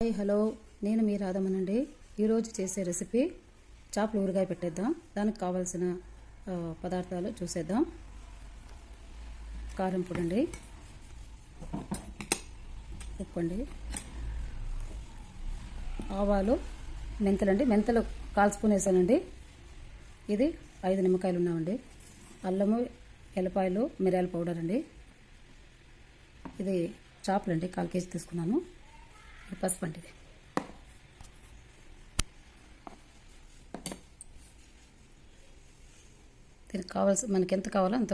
Hi hello నేను మీ రాధమ్మనండి. ఈరోజు చేసే రెసిపీ చేపల ఊరగాయ పెట్టేద్దాం. దానికి కావాల్సిన పదార్థాలు చూసేద్దాం. కారం పొడి అండి, ఉప్పు అండి, ఆవాలు, మెంతులండి. మెంతులు 1/4 స్పూన్ వేసానండి. ఇది 5 నిమ్మకాయలు ఉన్నామండి. అల్లము, ఎల్లిపాయలు, మిరియాల పౌడర్ అండి. ఇది చేపలు అండి, 1/4 కేజీ తీసుకున్నాను. పసుపు అండి. దీనికి కావాల్సి మనకి ఎంత కావాలో అంత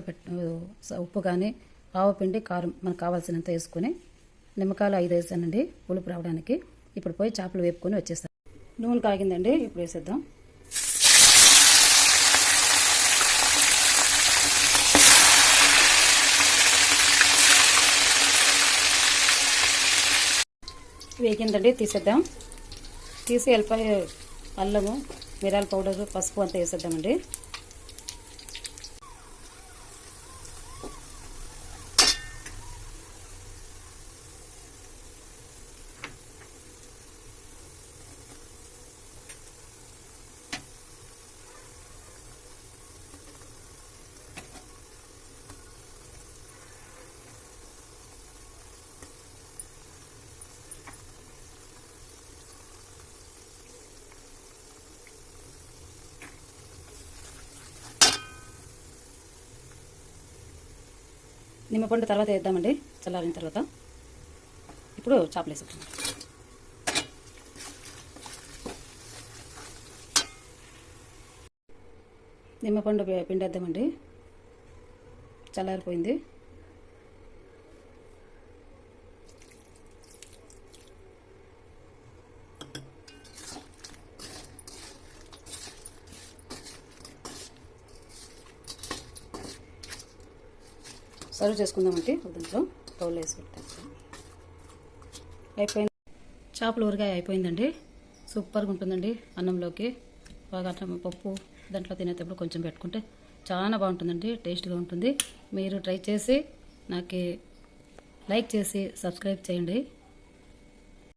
ఉప్పు కానీ ఆవపిండి, కారం మనకు కావాల్సినంత వేసుకొని, నిమ్మకాయలు 5 వేసానండి పులుపు రావడానికి. ఇప్పుడు పోయి చేపలు వేపుకొని వచ్చేస్తాను. నూనె కాగిందండి, ఇప్పుడు వేసేద్దాం. వేగిందండి, తీసేద్దాం. తీసి ఎల్లిపాయ, అల్లము, మిరియాల పౌడరు, పసుపు అంతా వేసేద్దామండి. నిమ్మపండు తర్వాత వేద్దామండి, చల్లారిన తర్వాత. ఇప్పుడు చేపలు వేసేద్దాం. నిమ్మపండు పిండేద్దామండి, చల్లారిపోయింది. సర్వ్ చేసుకుందామంటే దీంట్లో బౌల్ వేసి పెట్టేస్తాం. అయిపోయింది, చేపల ఊరగాయ అయిపోయిందండి. సూపర్గా ఉంటుందండి. అన్నంలోకి బాగా పప్పు దాంట్లో తినేటప్పుడు కొంచెం పెట్టుకుంటే చాలా బాగుంటుందండి, టేస్ట్గా ఉంటుంది. మీరు ట్రై చేసి నాకు లైక్ చేసి సబ్స్క్రైబ్ చేయండి.